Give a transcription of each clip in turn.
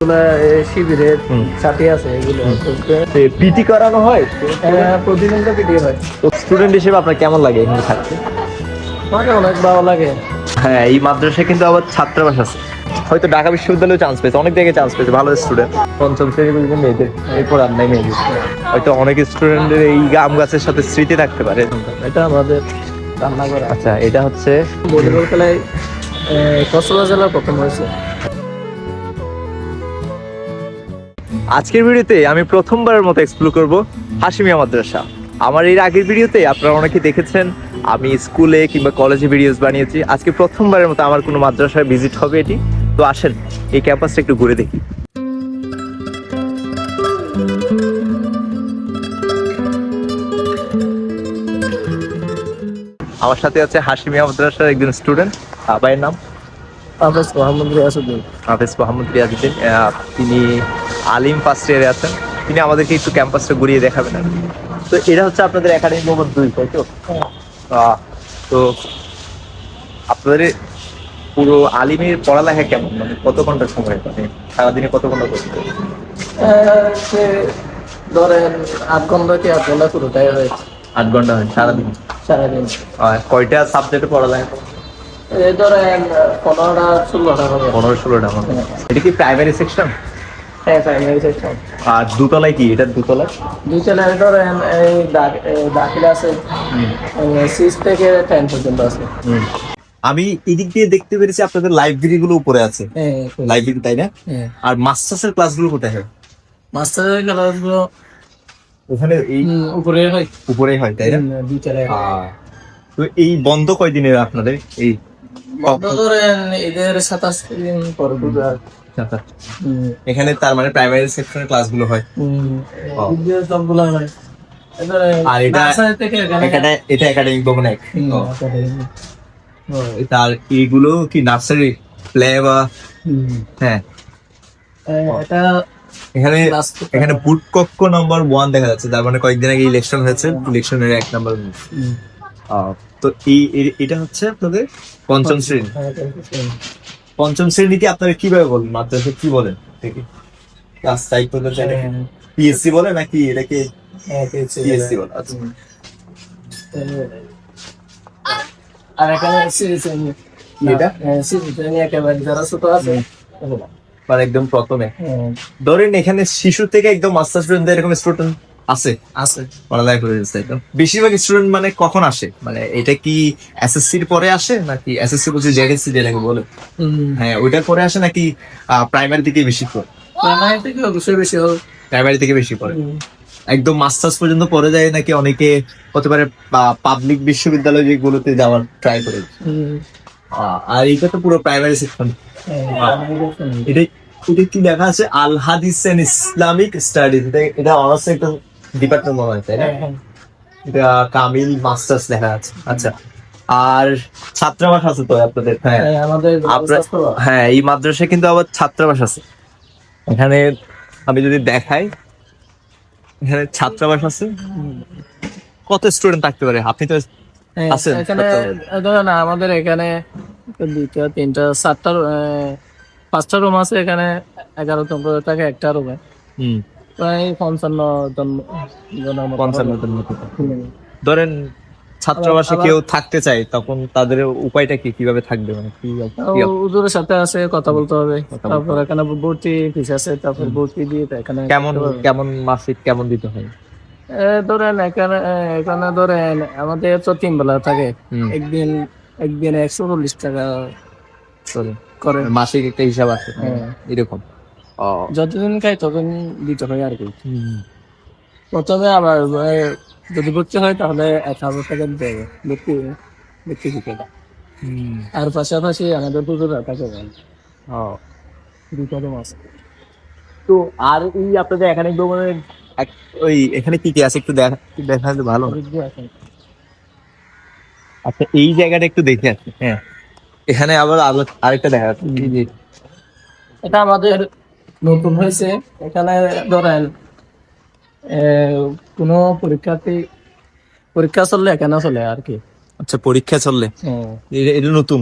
শিবিরের সাথে আছে এগুলো পিটি করানো হয় প্রতিদিন তো পিটি হয়। তো স্টুডেন্ট হিসেবে আপনার কেমন লাগে এখানে থাকতে? আমাকে অনেক ভালো লাগে। হ্যাঁ, এই মাদ্রাসায় কিন্তু আবার ছাত্রাবাস আছে। হয়তো ঢাকা বিশ্ববিদ্যালয়ে চান্স পেয়েছে, অনেক জায়গায় চান্স পেয়েছে ভালো স্টুডেন্ট। পঞ্চম শ্রেণী পর্যন্ত মেয়েদের, এরপর আর নাই মেয়েদের। হয়তো অনেক স্টুডেন্টের এই আম গাছের সাথে স্মৃতি থাকতে পারে। এটা আমাদের রান্নাঘর। আচ্ছা, এটা হচ্ছে ভলিবল খেলায় কক্সবাজার জেলা প্রথম হয়েছে। আজকের ভিডিওতে আমি প্রথমবারের মতো এক্সপ্লোর করব হাশিমিয়া মাদ্রাসা। আমার এর আগের ভিডিওতে আপনারা অনেকে দেখেছেন আমি স্কুলে কিংবা কলেজে ভিডিওস বানিয়েছি। আজকে প্রথমবারের মতো আমার কোনো মাদ্রাসায় ভিজিট হবে এটি। তো আসেন এই ক্যাম্পাসটা একটু ঘুরে দেখি। আমার সাথে আছে হাশিমিয়া মাদ্রাসার একজন স্টুডেন্ট। ভাইয়ের নাম? হাফেজ মোহাম্মদ রিয়াসউদ্দিন। হাফেজ মোহাম্মদ রিয়াজউদ্দিন। তিনি আলিম ফার্স্ট ইয়ারে আছেন। তিনি আমাদেরকে একটু ক্যাম্পাসটা ঘুরিয়ে দেখাবেন আর কি। তো এটা হচ্ছে আপনাদের একাডেমি ভবন 2, তাই তো? তো আপনাদের পুরো আলিমের পড়ালেখা কেমন, মানে কত ঘন্টা সময়, মানে সারাদিনে কত ঘন্টা করতে? সে ধরেন 8 ঘন্টা কি 8 ঘন্টা পুরোটাই হয়। 8 ঘন্টা হয় সারাদিন? সারাদিন। কয়টা সাবজেক্টে পড়ালেখা করেন? এই ধরেন 15টা 16টা হবে। 15-16টা মতো। এটা কি প্রাইমারি সেকশন? হ্যাঁ, প্রাইমারি সেকশন। আর দুতলায় কি, এটা দুতলায়? দুই চ্যানেল ধরেন এই দাখিল আছে 6 থেকে 10 পর্যন্ত আছে। আমি এদিক দিয়ে দেখতে পেরেছি আপনাদের লাইব্রেরি গুলো উপরে আছে। লাইব্রেরি, তাই না? আর মাস্টার্সের ক্লাসগুলো কোথায় হয়? মাস্টারের ক্লাসগুলো ওখানে এই উপরে হয়। উপরেই হয়, তাই না? দুই চ্যানেল। তো এই বন্ধ কয়দিনের আপনাদের? এই ধরেন এদের 27 দিন পর বুধবার। এখানে তার মানে প্রাইমারি সেকশনের ক্লাসগুলো হয়। সবগুলো হয়। আর এটা এটা একাডেমিক ভবন এক। তার এইগুলো কি নার্সারি প্লে বা? হ্যাঁ, এটা এখানে এখানে বুট কক্ষ নম্বর 1 দেখা যাচ্ছে। তার মানে কয়েকদিন আগে ইলেকশন হয়েছে, ইলেকশনের 1 নম্বর। তো এটা হচ্ছে আপনাদের পঞ্চম শ্রেণী। পঞ্চম শ্রেণীকে আপনারা কিভাবে বলেন, মাদ্রাসা কি বলেন দেখি? ক্লাস 5 পর্যন্ত পিএসসি বলে নাকি এটাকে? পিএসসি বলে। আচ্ছা, আর এখানে এটা একেবারে যারা ছোট আছে মানে একদম প্রথমে ধরেন এখানে শিশু থেকে একদম মাস্টার্স পর্যন্ত এরকম স্টুডেন্ট আছে পড়ালেখা করে যাচ্ছে। একদম বেশিরভাগ স্টুডেন্ট মানে কখন আসে, মানে এটা কি এসএসসির পরে আসে নাকি এসএসসি বলছে জেএসসি যেটাকে বলে, হ্যাঁ ওইটার পরে আসে নাকি প্রাইমারি থেকে বেশি পড়ে? প্রাইমারি থেকে অবশ্যই বেশি হবে। প্রাইমারি থেকে বেশি পড়ে, একদম মাস্টার্স পর্যন্ত পড়ে যায় নাকি অনেকে হতে পারে পাবলিক বিশ্ববিদ্যালয় যেগুলোতে যাওয়ার ট্রাই করে। আর এটা তো পুরো প্রাইমারি সেকশন। এটা এটা কি লেখা আছে? আল হাদিস এন্ড ইসলামিক স্টাডিজ। এটা অনার্স একটা ডিপার্টমেন্ট মনে হয়, তাই না? এটা কামিল মাস্টার্স লেখা আছে। আচ্ছা, আর ছাত্রাবাস আছে তো আপনাদের? হ্যাঁ, আমাদের হ্যাঁ, এই মাদ্রাসায় কিন্তু আবার ছাত্রাবাস আছে। এখানে আমি যদি দেখাই, এখানে ছাত্রাবাস আছে। কত স্টুডেন্ট থাকতে পারে? আপনি তো আছেন এখানে ধরেন আমাদের এখানে 2টা 3টা 7টা 5টা রুম আছে। এখানে 11 জন করে থাকে একটা রুমে। প্রায় 55 জন। ধরেন ছাত্রাবাসে কেউ থাকতে চায়, তখন তাদের উপায়টা কি, কিভাবে থাকবে, মানে কি? হুজুরের সাথে আছে কথা বলতে হবে। তারপর এখানে ভর্তি ফিস আছে, তারপর ভর্তি দিয়ে এখানে কেমন মাসিক কেমন দিতে হয়? ধরেন এখানে ধরেন আমাদের তো 3 বেলা থাকে। একদিন 140 টাকা করে মাসিক একটা হিসাব আছে এরকম। যতদিন খাই ততদিন দিতে হয় আর কি। প্রথমে আবার যদি ভর্তি হয় তাহলে 1000 টাকা দিতে হবে ভর্তি টিকিট। আর পাশাপাশি আমাদের হুজুর থাকে দুটো রুম আছে। তো আর এই আপনাদের এখানে ওই এখানে কি কি আছে একটু দেখালে ভালো। আচ্ছা, এই জায়গাটা একটু দেখে আছে। হ্যাঁ, এখানে আবার আরেকটা দেখা যাচ্ছে। এটা আমাদের নতুন হয়েছে। এখানে ধরেন কোনো পরীক্ষা চললে এখানে চলে আর কি। আচ্ছা, পরীক্ষা চললে এটা নতুন।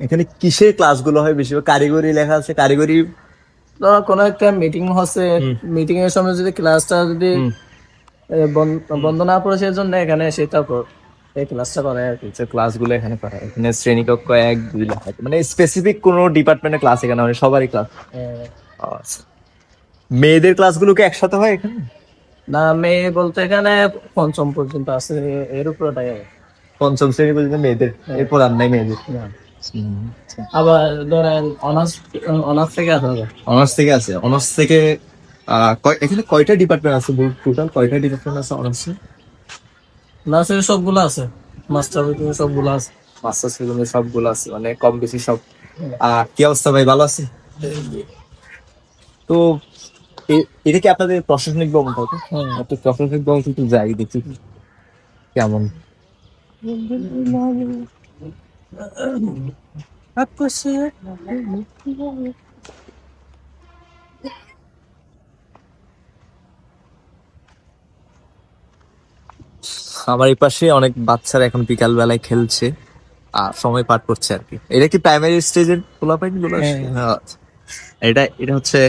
এখানে কিসের ক্লাসগুলো হয় বেশিরভাগ? কারিগরি লেখা আছে, কারিগরি ধরো কোনো একটা মিটিং হচ্ছে, মিটিং এর সময় যদি ক্লাসটা যদি বন্ধ না পড়ে সেজন্য এখানে এসে তারপর এই ক্লাসটা করে আর কি। ক্লাসগুলো এখানে করা হয়। এখানে শ্রেণীকক্ষ 1 2 লেখা থাকে, মানে স্পেসিফিক কোনো ডিপার্টমেন্টের ক্লাস এখানে হয়, সবারই ক্লাস। আচ্ছা, মেয়েদের ক্লাসগুলো কি একসাথে হয় এখানে? না, মেয়ে বলতে এখানে পঞ্চম পর্যন্ত আছে, এর উপরটাই হবে। 5ম শ্রেণী পর্যন্ত মেয়েদের, এরপর আর নাই মেয়েদের। না। আবার ধরেন অনার্স, অনার্স থেকে আসা হবে। অনার্স থেকে আছে, অনার্স থেকে এখানে কয়টা ডিপার্টমেন্ট আছে? টোটাল কয়টা ডিপার্টমেন্ট আছে অনার্সে? নার্সের সবগুলো আছে, মাস্টার সবগুলো আছে। মাস্টার্স সেগুলো সবগুলো আছে, মানে কম বেশি সব। কি অবস্থা ভাই, ভালো আছে? তো এটা কি আপনাদের প্রশাসনিক ভবন? তাই তো? তো প্রশাসনিক ভবন একটু যাই দেখি কেমন। আমার এই পাশে অনেক বাচ্চারা এখন বিকাল বেলায় খেলছে আর সময় পার করছে আর কি। এটা কি প্রাইমারি স্টেজের পোলাপাইন গুলো? এটা এটা হচ্ছে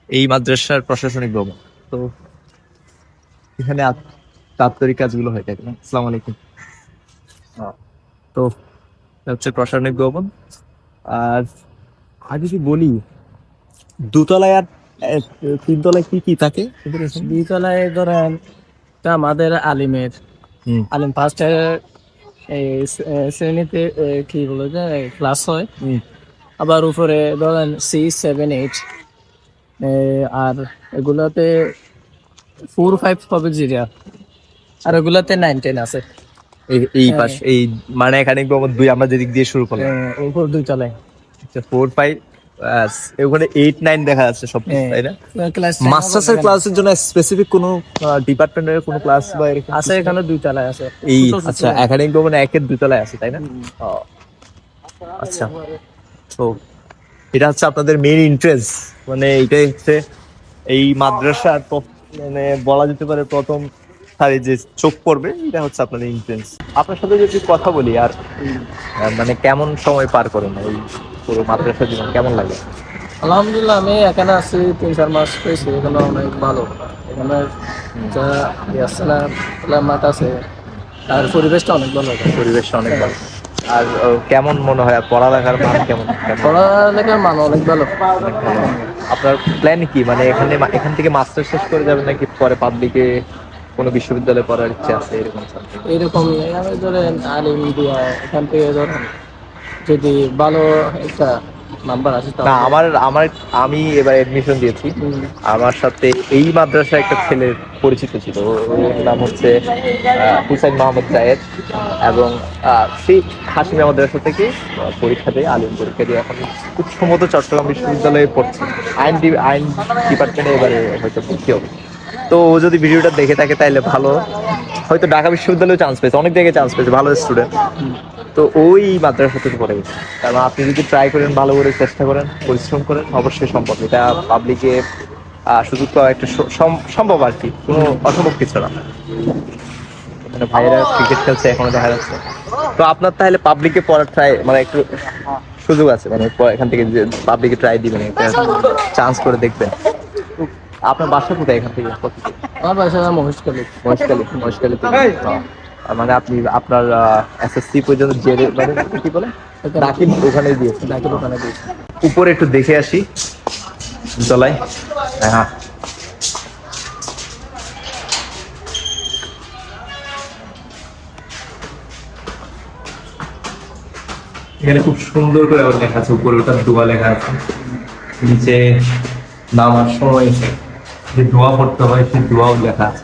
এই মাদ্রাসার প্রশাসনিক ভবন। তো এখানে দাপ্তরিক কাজগুলো হয় থাকে। আসসালামু আলাইকুম। তো এটা হচ্ছে প্রশাসনিক ভবন। আর আগে যদি বলি, দোতলায় আর 3 তলায় কি কি থাকে? দ্বিতলায় ধরেন তা আমাদের আলিমের আলিম ফার্স্ট শ্রেণীতে কি বলে যে ক্লাস হয়। আবার উপরে ধরেন 6 7 8, আর এগুলাতে 4 5 হবে জিরা, আর এগুলাতে 9 10 আছে। এই পাশ এই মানে একাডেমিক ভবন 2 আমরা যেদিক দিয়ে শুরু করলাম, উপর 2 তলায় 4 5 ওখানে 8 9 দেখা যাচ্ছে সব, তাই না? ক্লাস মাস্টার্সের ক্লাসের জন্য স্পেসিফিক কোনো ডিপার্টমেন্টের কোনো ক্লাস বা এরকম আছে, এখানে 2 তলায় আছে। এই আচ্ছা, একাডেমিক ভবন 1 এর 2 তলায় আছে, তাই না? আচ্ছা, তো এটা হচ্ছে আপনাদের মেইন ইন্টারেস্ট, মানে এটাই হচ্ছে এই মাদ্রাসার মানে বলা যেতে পারে প্রথম সারি যে চোখ পড়বে, এটা হচ্ছে আপনাদের ইন্টারেস্ট। আপনার সাথে যদি কথা বলি, আর মানে কেমন সময় পার করেন এই পুরো মাদ্রাসা জীবন, কেমন লাগে? আলহামদুলিল্লাহ, আমি এখানে আছি 3 4 মাস পেয়েছি, এখানে অনেক ভালো। এখানে যা আছে না, মাঠ আছে, আর পরিবেশটা অনেক ভালো। পরিবেশটা অনেক ভালো। আর কেমন মনে হয় আর পড়ালেখার মান কেমন? পড়ালেখার মান অনেক ভালো। আপনার প্ল্যান কি, মানে এখান থেকে মাস্টার শেষ করে যাবেন নাকি পরে পাবলিকে কোনো বিশ্ববিদ্যালয়ে পড়ার ইচ্ছে আছে এরকম? এরকম আমি ধরেন আলিম দিয়া এখান থেকে ধরেন যদি ভালো একটা নাম্বার আসে না, আমি এবার এডমিশন দিয়েছি। আমার সাথে এই মাদ্রাসায় একটা ছেলের পরিচিত ছিল, ওর নাম হচ্ছে হুসাইন মোহাম্মদ জায়েদ, এবং সেই হাশিমা মাদ্রাসা থেকে পরীক্ষা দিয়ে, আলিম পরীক্ষা দিয়ে এখন খুব সম্ভবত চট্টগ্রাম বিশ্ববিদ্যালয়ে পড়ছে, আইন ডিপার্টমেন্টে এবারে হয়তো ভর্তি হবে। তো ও যদি ভিডিওটা দেখে থাকে তাহলে ভালো, হয়তো ঢাকা বিশ্ববিদ্যালয়ে চান্স পেয়েছে, অনেক জায়গায় চান্স পেয়েছে, ভালো স্টুডেন্ট। তো ওই মাদ্রাসা থেকে পড়ে গেছে। কারণ আপনি যদি ট্রাই করেন, ভালো করে চেষ্টা করেন, পরিশ্রম করেন, অবশ্যই সম্ভব। এটা পাবলিকে সুযোগ পাওয়া একটা সম্ভব আর কি, কোনো অসম্ভব কিছু না। মানে ভাইয়েরা ক্রিকেট খেলছে এখনো দেখা যাচ্ছে। তো আপনার তাহলে পাবলিকে পড়ার ট্রাই, মানে একটু সুযোগ আছে, মানে এখান থেকে যে পাবলিকে ট্রাই দিবেন, একটা চান্স করে দেখবেন। তো আপনার বাসা কোথায় এখান থেকে? আমার বাসা মহেশখালী। মহেশখালী থেকে। মানে আপনি আপনার এসএসসি পর্যন্ত জেরে মানে কি বলে দাখিল ওখানে দিয়েছে? দাখিল ওখানে দিয়েছি। উপরে একটু দেখে আসি তলায়। হ্যাঁ, এখানে খুব সুন্দর করে আবার লেখা আছে, উপরে ওটা দোয়া লেখা আছে, নিচে নামার সময় যে দোয়া পড়তে হয় সেই দোয়াও লেখা আছে।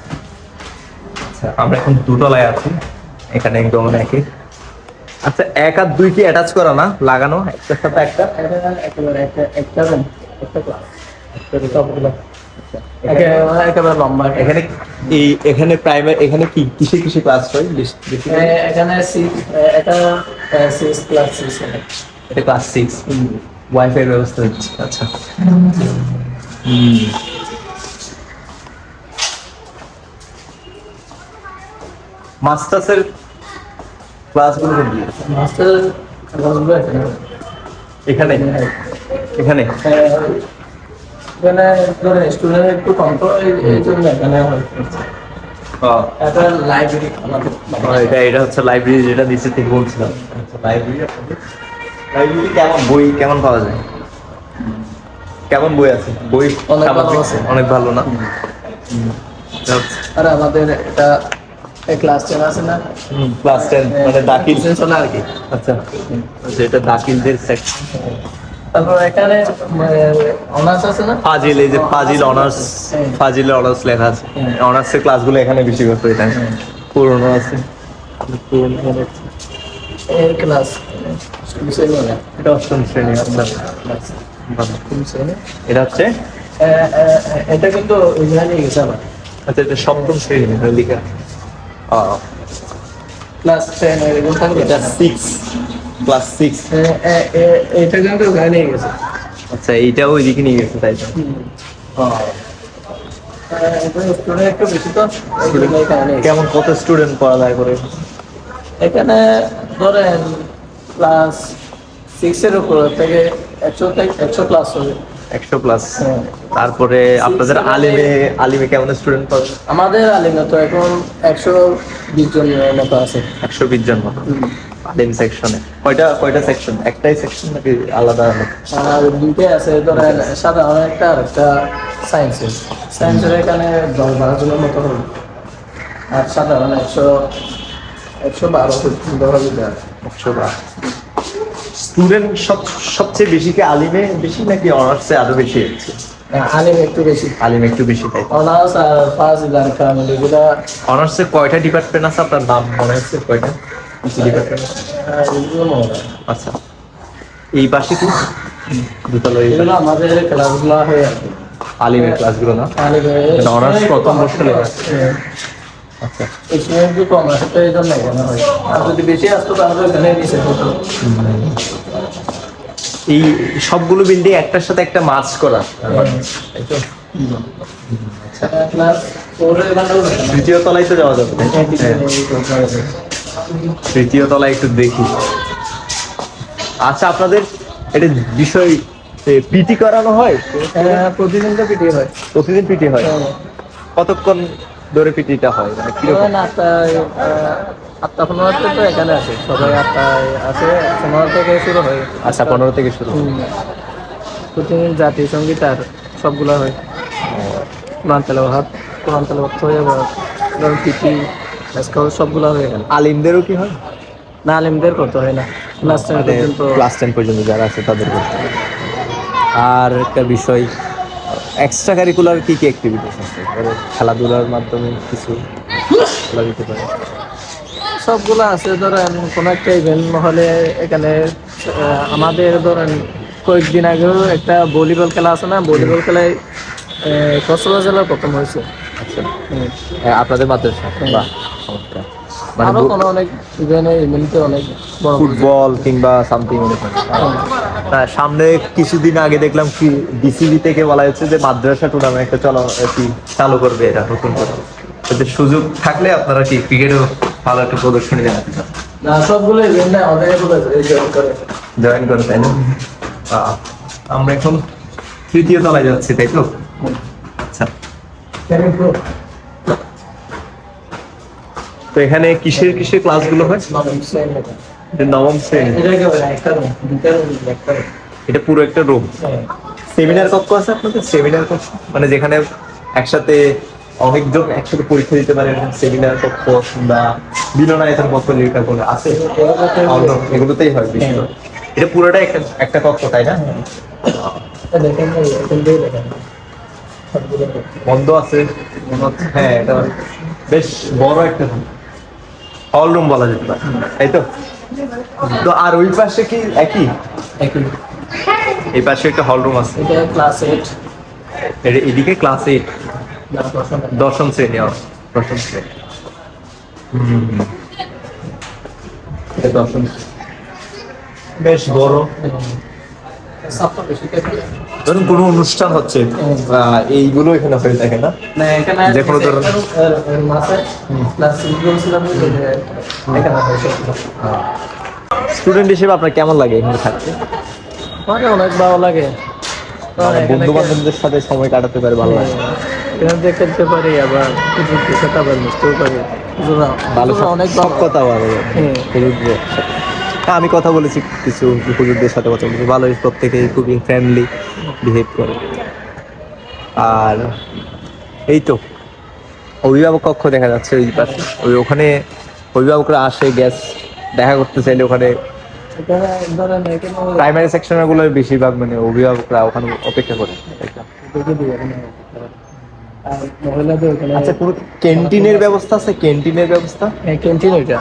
আচ্ছা, আমরা এখন 2 তলায় আছি, এখানে একদম একই। আচ্ছা, 1 আর 2 কি অ্যাটাচ করা না, লাগানো একটার সাথে একটা? একেবারে লম্বা। এখানে প্রাইমারি, এখানে কি কিসে কিসে ক্লাস হয়? এখানে এটা 6 ক্লাস 6, এটা ক্লাস 6, ওয়াইফাই ব্যবস্থা হচ্ছে। আচ্ছা, মাস্টার্সের ক্লাসগুলো দিয়ে মাস্টার ক্লাসগুলো এখানে এখানে এখানে ধরে স্টুডেন্ট একটু কম তো এই জন্য এখানে একটা লাইব্রেরি আমাদের এটা হচ্ছে লাইব্রেরি, যেটা নিচে থেকে বলছিলাম। লাইব্রেরি লাইব্রেরি কেমন বই কেমন পাওয়া যায়? কেমন বই আছে? বই অনেক ভালো স্বাভাবিক? আছে। অনেক ভালো না? আর আমাদের এটা ক্লাস 10 আছে না, ক্লাস 10 মানে দাখিল চলে আর কি। আচ্ছা এটা দাখিলদের সেকশন। তারপর এখানে অনার্স আছে না, ফাজিল, এই যে ফাজিল অনার্স, ফাজিলের অনার্স লেখা আছে। অনার্সের ক্লাসগুলো এখানে বেশি করতে হয়, তাই না? পুরনো আছে, পুরনো এর ক্লাস এটা অষ্টম শ্রেণী। আচ্ছা ভালো। এটা হচ্ছে এটা কিন্তু ওইখানে নিয়ে গেছে আমার আচ্ছা এটা সপ্তম শ্রেণী এখানে লেখা। ক্লাস 10 এরকম থাকবে। এটা 6 ক্লাস 6। এটা কিন্তু ওখানে নিয়ে গেছে। আচ্ছা এইটাও ওইদিকে নিয়ে গেছে, তাই তো? স্টুডেন্ট একটু বেশি তো এখানে নিয়ে গেছে। কেমন কত স্টুডেন্ট পড়ালেখা করে? এখানে ধরেন ক্লাস 6 এর উপর থেকে 100 ক্লাস হবে। 100 প্লাস। তারপরে আপনাদের আলিমে কেমন স্টুডেন্ট পাবে? আমাদের আলিমে তো এখন 120 জনের মতো আছে। 120 জন মতো আলিম সেকশনে। কয়টা সেকশন? একটাই সেকশন নাকি আলাদা আলাদা? আর দুইটাই আছে, ধরেন সাধারণ একটা আর একটা সায়েন্সের এখানে 10-12 জনের মতো হবে। আর সাধারণ 112 স্টুডেন্ট সবচেয়ে বেশি কি আলিমে বেশি নাকি অনার্সে আরো বেশি? আলিম একটু বেশি, আলিম একটু বেশি, তাই তো? অনার্স আর ফাজিল আর কামিল এগুলা। অনার্সে কয়টা ডিপার্টমেন্ট আছে আপনার নাম মনে আছে? কয়টা ডিপার্টমেন্ট? এগুলো মনে হয়। আচ্ছা এই পাশে কি দুতলা? এগুলো আমাদের ক্লাসগুলো হয়ে আছে আলিমের ক্লাসগুলো না? অনার্স প্রথম বর্ষে লেখা। আচ্ছা স্টুডেন্ট একটু কম আসে তো এই জন্য এখানে হয়। আর যদি বেশি আসতো তাহলে এখানে নিচে হতো। এই সবগুলো বিল্ডিং একটার সাথে একটা মার্চ করা, তাই তো? ক্লাস 4 এর তৃতীয় তলায় তো যাওয়া যাবে, তাই তো? তৃতীয় তলায় একটু দেখি। আচ্ছা আপনাদের এটা বিষয় পিটি করানো হয়? প্রতিদিন তো পিটি হয়। প্রতিদিন পিটি হয়? কতক্ষণ ধরে পিটিটা হয়, মানে কিরকম? 8:15 তো এখানে আছে, সবাই 8টায় আছে, 15 থেকে শুরু হয়। আচ্ছা 15 থেকে শুরু। প্রতিদিন জাতীয় সঙ্গীত আর সবগুলো হয়। কোরআন তেলাওয়াত হয়ে আবার পিটি সবগুলো হয়ে গেল। আলিমদেরও কি হয়? না, আলিমদের করতে হয় না, ক্লাস 10 পর্যন্ত। ক্লাস 10 পর্যন্ত যারা আছে তাদের করতে হয়। আর একটা বিষয়, এক্সট্রা কারিকুলার কি কি অ্যাক্টিভিটিস আছে? খেলাধুলার মাধ্যমে কিছু খেলা দিতে পারে? সবগুলো আছে, ধরেন কোনো একটা ইভেন্ট হলে এখানে আমাদের ধরেন কয়েকদিন আগেও একটা ভলিবল খেলা আছে না, ভলিবল খেলায় কক্সবাজার জেলার প্রথম হয়েছে। আচ্ছা আপনাদের মাদ্রাসা? বাহ চমৎকার। মানে আরো কোনো অনেক ইভেন্টে অনেক বড় ফুটবল কিংবা সামথিং অনেক হয়। সামনে কিছুদিন আগে দেখলাম কি ডিসিবি থেকে বলা হচ্ছে যে মাদ্রাসা টুর্নামেন্ট একটা চালু করবে এরা নতুন করে। এতে সুযোগ থাকলে আপনারা কি ক্রিকেটেও ভালো একটা প্রদর্শনী দেন? না, সবগুলো ইভেন্ট আমাদের জয়েন করে, তাই না? আমরা এখন তৃতীয় তলায় যাচ্ছি, তাই তো? আচ্ছা তো এখানে কিসের ক্লাসগুলো হয়? নবম শ্রেণী। এটা পুরো একটা রুম। সেমিনার কক্ষ আছে আপনাদের? সেমিনার কক্ষ মানে যেখানে একসাথে অনেকজন একসাথে পরীক্ষা দিতে পারে, সেমিনার কক্ষ বা মিলনায়তন কক্ষ যেটা বলে আছে, এগুলোতেই হয় বেশি। এটা পুরোটাই একটা কক্ষ, তাই না? বন্ধ আছে মনে হচ্ছে। হ্যাঁ এটা বেশ বড় একটা হল রুম বলা যেতে পারে, তাই তো? তো আর ওই পাশে কি একই? এই পাশে একটা হল রুম আছে। ক্লাস 8। এদিকে ক্লাস 8 দশম শ্রেণী। দশম শ্রেণী। দশম বেশ বড়। ধরুন কোনো অনুষ্ঠান হচ্ছে, এইগুলো এখানে হয়ে থাকে না? যে কোনো ধরনের স্টুডেন্ট হিসেবে আপনার কেমন লাগে এখানে থাকতে? অনেক ভালো লাগে। বন্ধু বান্ধবদের সাথে সময় কাটাতে পারে, ভালো লাগে। এখান থেকে খেলতে পারি, আবার হুজুরদের সাথে আবার মিশতেও পারি। ভালো অনেক সব কথা ভালো হ্যাঁ। হুজুরদের সাথে। হ্যাঁ, আমি কথা বলেছি কিছু হুজুরদের সাথে, কথা বলেছি, ভালোই, প্রত্যেকেই খুবই ফ্রেন্ডলি বিহেভ করে। আর এই তো অভিভাবক কক্ষ দেখা যাচ্ছে ওই পাশে, ওখানে অভিভাবকরা আসে, গ্যাস দেখা করতে চাইলে ওখানে প্রাইমারি সেকশনের গুলো বেশিরভাগ মানে অভিভাবকরা ওখানে অপেক্ষা করে। আচ্ছা, কোনো ক্যান্টিনের ব্যবস্থা আছে? ক্যান্টিনের ব্যবস্থা? হ্যাঁ, ক্যান্টিন ওইটা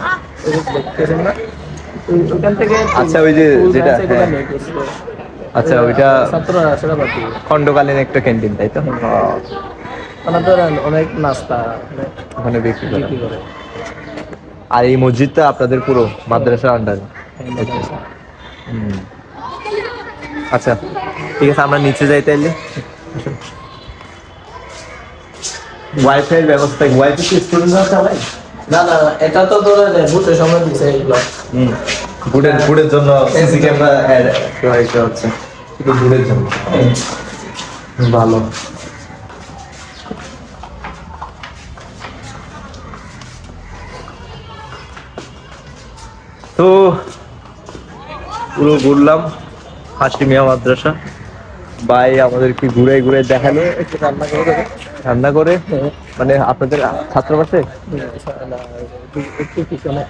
ওইখান থেকে। আচ্ছা, ওই যে যেটা, হ্যাঁ, আচ্ছা, ওইটা ছাত্ররা আসলে বাকি খণ্ডকালীন একটা ক্যান্টিন, তাই তো? অনেক নাস্তা ওখানে বিক্রি বিক্রি করে। করে। আর এই মসজিদটা আপনাদের পুরো মাদ্রাসার আন্ডারে? আচ্ছা, ঠিক আছে, আমরা নিচে যাই তাইলে। ওয়াইফাই ব্যবস্থা, ওয়াইফাই কি স্টুডেন্টরা চালায়? না না, এটা তো ধরে ভোটের সময় দিছে এগুলো। বুটের জন্য সিসি ক্যামেরা অ্যাড করা হচ্ছে, শুধু বুটের জন্য। ভালো। তো পুরো ঘুরলাম হাশিমিয়া মাদ্রাসা। ভাই আমাদেরকে ঘুরে ঘুরে দেখালো, একটু রান্না করে রান্না করে। মানে আপনাদের ছাত্রাবাসে একটু পিছনে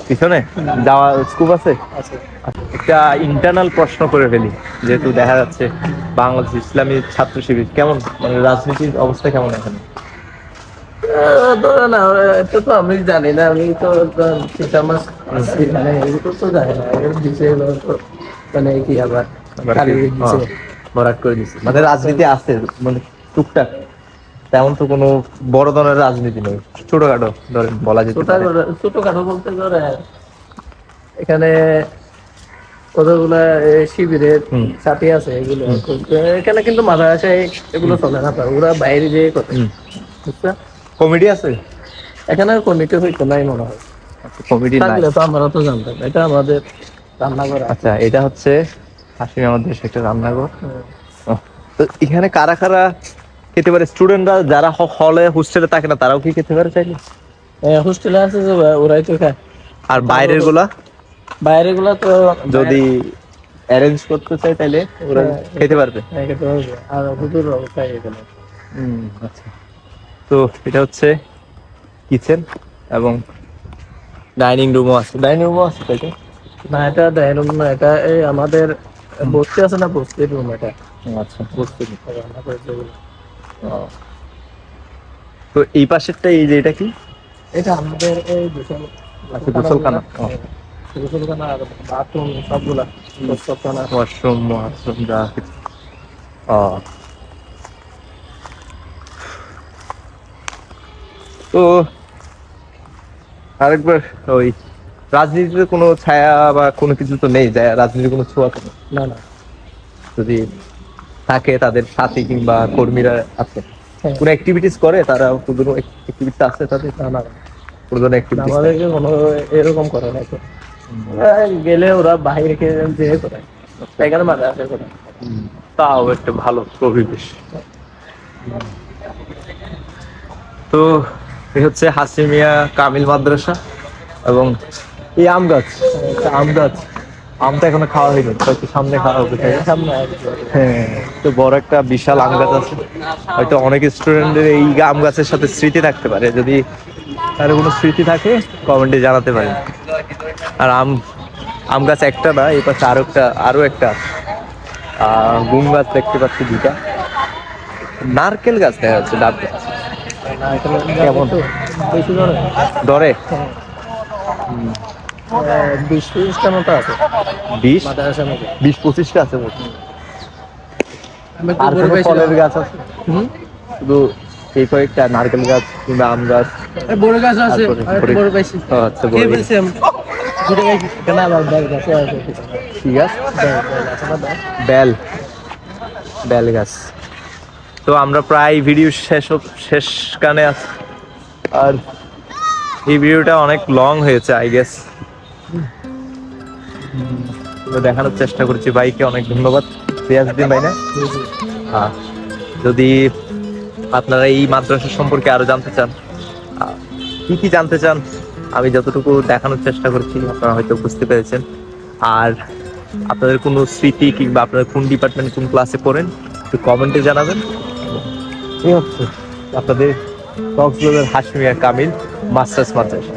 পিছনে যাওয়া স্কুপ আছে? একটা ইন্টারনাল প্রশ্ন করে ফেলি, যেহেতু দেখা যাচ্ছে বাংলাদেশ ইসলামী ছাত্র শিবির কেমন, মানে রাজনীতির অবস্থা কেমন এখানে? ধরে না, এটা তো আমি জানি না, আমি তো টিচার মাস মানে এগুলো তো জানি না, দিছে মানে কি আবার ভরাট করে দিচ্ছে, মানে রাজনীতি আছে মানে টুকটাক, তেমন তো কোনো বড় ধরনের রাজনীতি নেই, ছোটখাটো ধরেন বলা যেতে পারে। ছোটখাটো বলতে ধরে এখানে কতগুলা শিবিরের সাথী আছে, এগুলো এখানে কিন্তু মাদ্রাসায় এগুলো চলে না, ওরা বাইরে যেয়ে করে। বুঝছো? কমিটি আছে এখানে, কমিটি হইতো নাই মনে হয়। কমিটি নাই তো আমরা তো জানতাম, এটা আমাদের রান্নাঘর। আচ্ছা, এটা হচ্ছে হাশিমিয়া মাদ্রাসা একটা রান্নাঘর। তো এখানে কারা কারা খেতে পারে? স্টুডেন্টরা যারা হলে হোস্টেলে থাকে না, তারাও কি খেতে পারে চাইলে? হোস্টেলে আছে যে ওরাই তো খায়। আর বাইরের গুলা বাইরে গুলা তো যদি অ্যারেঞ্জ করতে চাই তাহলে ওরা খেতে পারবে। খেতে পারবে, আর হুজুর খায় এখানে। আচ্ছা, তো এটা হচ্ছে কিচেন এবং ডাইনিং রুমও আছে। ডাইনিং রুমও আছে তাই তো? না, এটা ডাইনিং রুম না, এটা এই আমাদের বসতি আছে না, বস্তির রুম এটা। আচ্ছা, বুঝতে রান্না করেছে ওগুলো। তো এই পাশেরটা, এই যে এটা কি? এটা আমাদের এই গোসলখানা। গোসলখানা আর বাথরুম সবগুলা, ওয়াশরুম যা কিছু। তো আরেকবার, ওই রাজনীতিতে কোনো ছায়া বা কোনো কিছু তো নেই, রাজনীতির কোনো ছোঁয়া তো নেই? না না, যদি থাকে তাদের সাথী কিংবা কর্মীরা আছে, কোনো অ্যাক্টিভিটিস করে তারা? কোনো অ্যাক্টিভিটিস আছে তাদের? না না, কোনো ধরনের অ্যাক্টিভিটিস আমাদেরকে কোনো এরকম করে না। গেলে ওরা বাইরে যে করে এখানে মাদ্রাসা করে, তাও একটা ভালো পরিবেশ। তো এই হচ্ছে হাশিমিয়া কামিল মাদ্রাসা এবং এই আম গাছ, আমটা এখনো খাওয়া হয়নি, হয়তো সামনে খাওয়া হবে। সামনে হ্যাঁ, তো বড় একটা বিশাল আম গাছ আছে, হয়তো অনেক স্টুডেন্টদের এই আম গাছের সাথে স্মৃতি থাকতে পারে। যদি তার কোনো স্মৃতি থাকে কমেন্টে জানাতে পারেন। আর আম গাছ একটা না, এই পাশে আরো একটা গুম গাছ দেখতে পাচ্ছি, দুটা নারকেল গাছ দেখা যাচ্ছে, ডাব গাছ। কেমন বেশি দরে? 20-25টা মতো আছে। 20-25টা আছে। আর কোনো ফলের গাছ আছে? শুধু এই কয়েকটা, নারকেল গাছ কিংবা আম গাছ? বড় গাছ আছে, বড় পাইছি। আচ্ছা, বড় কি গাছ? বেল গাছ। তো আমরা প্রায় ভিডিও শেষ কানে আছি, আর এই ভিডিওটা অনেক লং হয়েছে আই গেস। দেখানোর চেষ্টা করছি। ভাইকে অনেক ধন্যবাদ, রিয়াজউদ্দিন ভাই না? যদি আপনারা এই মাদ্রাসা সম্পর্কে আরো জানতে চান, কি কি জানতে চান, আমি যতটুকু দেখানোর চেষ্টা করছি আপনারা হয়তো বুঝতে পেরেছেন। আর আপনাদের কোনো স্মৃতি কিংবা আপনারা কোন ডিপার্টমেন্ট কোন ক্লাসে পড়েন একটু কমেন্টে জানাবেন। এই হচ্ছে আপনাদের কক্সবাজার হাশমিয়া কামিল মাস্টার্স মাদ্রাসা।